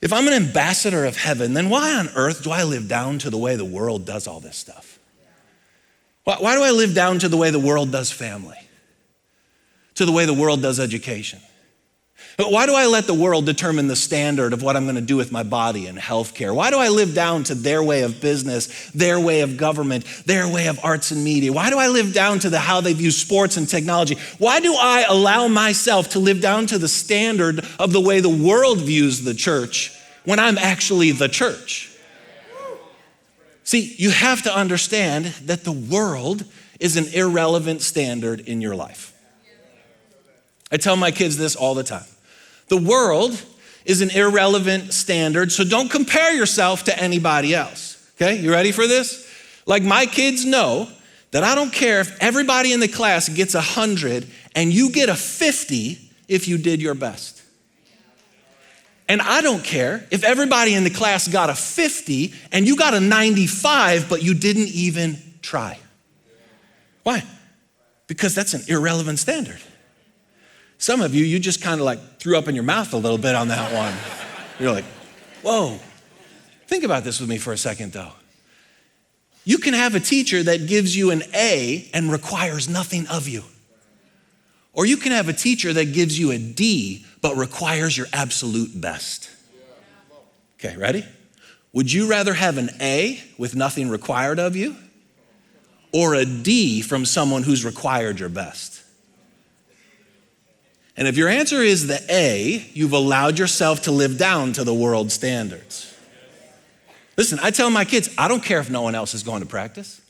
If I'm an ambassador of heaven, then why on earth do I live down to the way the world does all this stuff? Why do I live down to the way the world does family? To the way the world does education? Why do I let the world determine the standard of what I'm going to do with my body and healthcare? Why do I live down to their way of business, their way of government, their way of arts and media? Why do I live down to how they view sports and technology? Why do I allow myself to live down to the standard of the way the world views the church when I'm actually the church? See, you have to understand that the world is an irrelevant standard in your life. I tell my kids this all the time. The world is an irrelevant standard, so don't compare yourself to anybody else, okay? You ready for this? Like, my kids know that I don't care if everybody in the class gets 100 and you get a 50 if you did your best. And I don't care if everybody in the class got a 50 and you got a 95, but you didn't even try. Why? Because that's an irrelevant standard. Some of you, you just kind of like threw up in your mouth a little bit on that one. You're like, whoa. Think about this with me for a second, though. You can have a teacher that gives you an A and requires nothing of you. Or you can have a teacher that gives you a D but requires your absolute best. Okay, ready? Would you rather have an A with nothing required of you or a D from someone who's required your best? And if your answer is the A, you've allowed yourself to live down to the world standards. Listen, I tell my kids, I don't care if no one else is going to practice.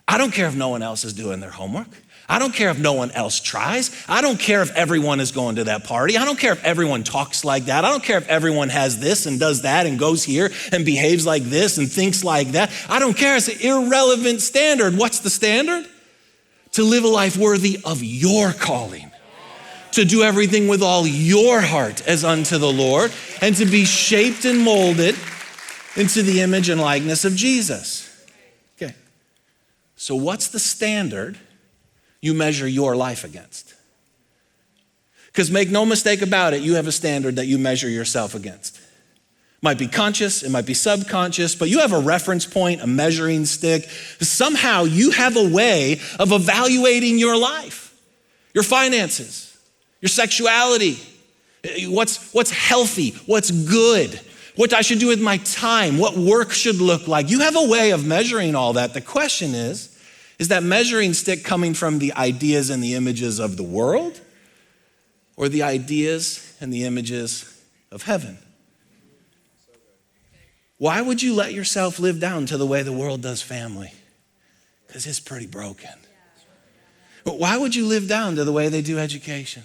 I don't care if no one else is doing their homework. I don't care if no one else tries. I don't care if everyone is going to that party. I don't care if everyone talks like that. I don't care if everyone has this and does that and goes here and behaves like this and thinks like that. I don't care. It's an irrelevant standard. What's the standard? To live a life worthy of your calling. To do everything with all your heart as unto the Lord, and to be shaped and molded into the image and likeness of Jesus. Okay, so what's the standard you measure your life against? Because make no mistake about it, you have a standard that you measure yourself against. Might be conscious, it might be subconscious, but you have a reference point, a measuring stick. Somehow you have a way of evaluating your life, your finances, your sexuality, what's healthy, what's good, what I should do with my time, what work should look like. You have a way of measuring all that. The question is that measuring stick coming from the ideas and the images of the world or the ideas and the images of heaven? Why would you let yourself live down to the way the world does family? Because it's pretty broken. But why would you live down to the way they do education?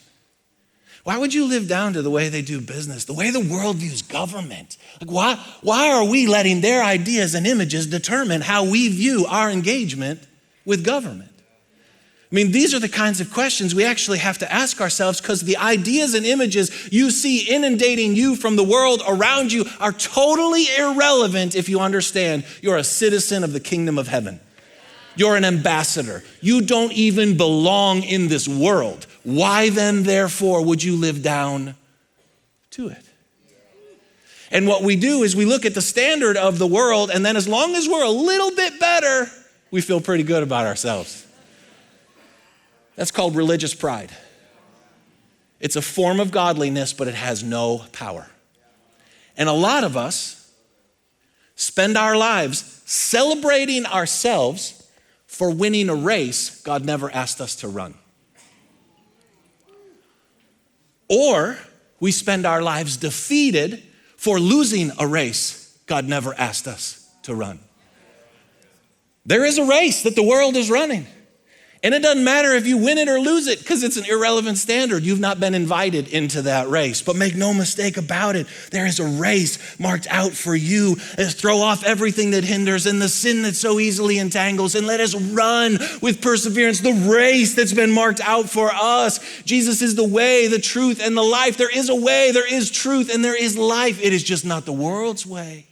Why would you live down to the way they do business, the way the world views government? Like why are we letting their ideas and images determine how we view our engagement with government? I mean, these are the kinds of questions we actually have to ask ourselves, because the ideas and images you see inundating you from the world around you are totally irrelevant if you understand you're a citizen of the kingdom of heaven. You're an ambassador. You don't even belong in this world. Why then, therefore, would you live down to it? And what we do is we look at the standard of the world, and then as long as we're a little bit better, we feel pretty good about ourselves. That's called religious pride. It's a form of godliness, but it has no power. And a lot of us spend our lives celebrating ourselves for winning a race God never asked us to run. Or we spend our lives defeated for losing a race God never asked us to run. There is a race that the world is running. And it doesn't matter if you win it or lose it, because it's an irrelevant standard. You've not been invited into that race. But make no mistake about it, there is a race marked out for you. Let's throw off everything that hinders and the sin that so easily entangles, and let us run with perseverance the race that's been marked out for us. Jesus is the way, the truth, and the life. There is a way, there is truth, and there is life. It is just not the world's way.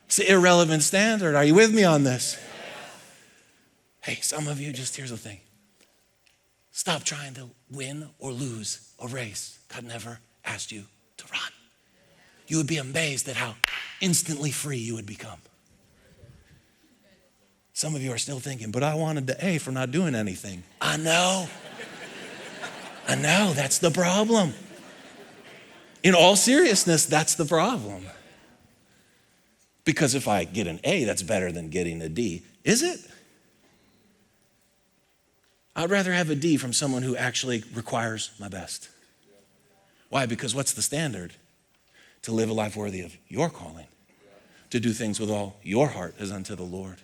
It's an irrelevant standard. Are you with me on this? Hey, some of you, just here's the thing. Stop trying to win or lose a race God never asked you to run. you would be amazed at how instantly free you would become. Some of you are still thinking, but I wanted the A for not doing anything. I know, that's the problem. In all seriousness, that's the problem. Because if I get an A, that's better than getting a D. Is it? I'd rather have a D from someone who actually requires my best. Why? Because what's the standard? To live a life worthy of your calling. To do things with all your heart as unto the Lord.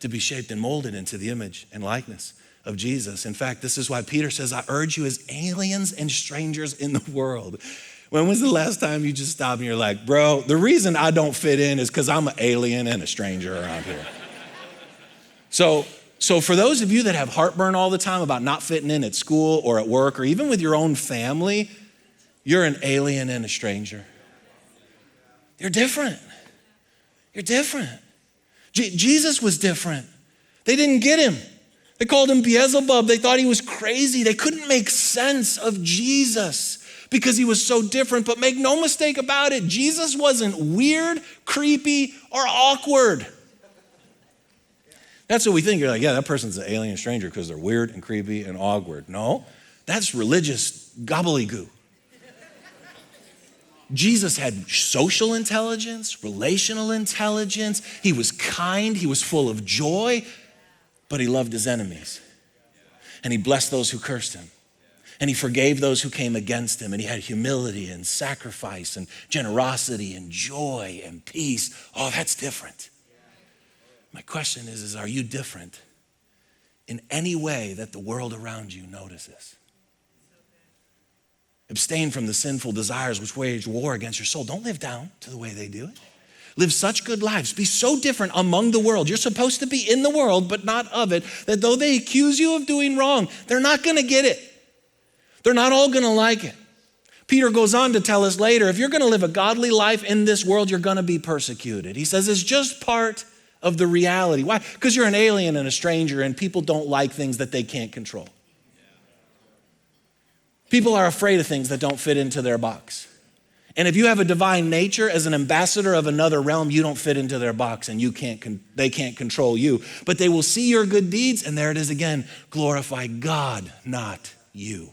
To be shaped and molded into the image and likeness of Jesus. In fact, this is why Peter says, I urge you as aliens and strangers in the world. When was the last time you just stopped and you're like, bro, the reason I don't fit in is because I'm an alien and a stranger around here. So for those of you that have heartburn all the time about not fitting in at school or at work or even with your own family, you're an alien and a stranger. You're different. You're different. Jesus was different. They didn't get him. They called him Beelzebub. They thought he was crazy. They couldn't make sense of Jesus because he was so different. But make no mistake about it, Jesus wasn't weird, creepy, or awkward. That's what we think. You're like, yeah, that person's an alien stranger because they're weird and creepy and awkward. No, that's religious gobbledygook. Jesus had social intelligence, relational intelligence. He was kind. He was full of joy, but he loved his enemies. And he blessed those who cursed him. And he forgave those who came against him. And he had humility and sacrifice and generosity and joy and peace. Oh, that's different. My question is are you different in any way that the world around you notices? Abstain from the sinful desires which wage war against your soul. Don't live down to the way they do it. Live such good lives. Be so different among the world. You're supposed to be in the world, but not of it, that though they accuse you of doing wrong, they're not going to get it. They're not all going to like it. Peter goes on to tell us later, if you're going to live a godly life in this world, you're going to be persecuted. He says it's just part of the reality. Why? Because you're an alien and a stranger, and people don't like things that they can't control. People are afraid of things that don't fit into their box. And if you have a divine nature as an ambassador of another realm, you don't fit into their box and they can't control you. But they will see your good deeds, and there it is again, glorify God, not you.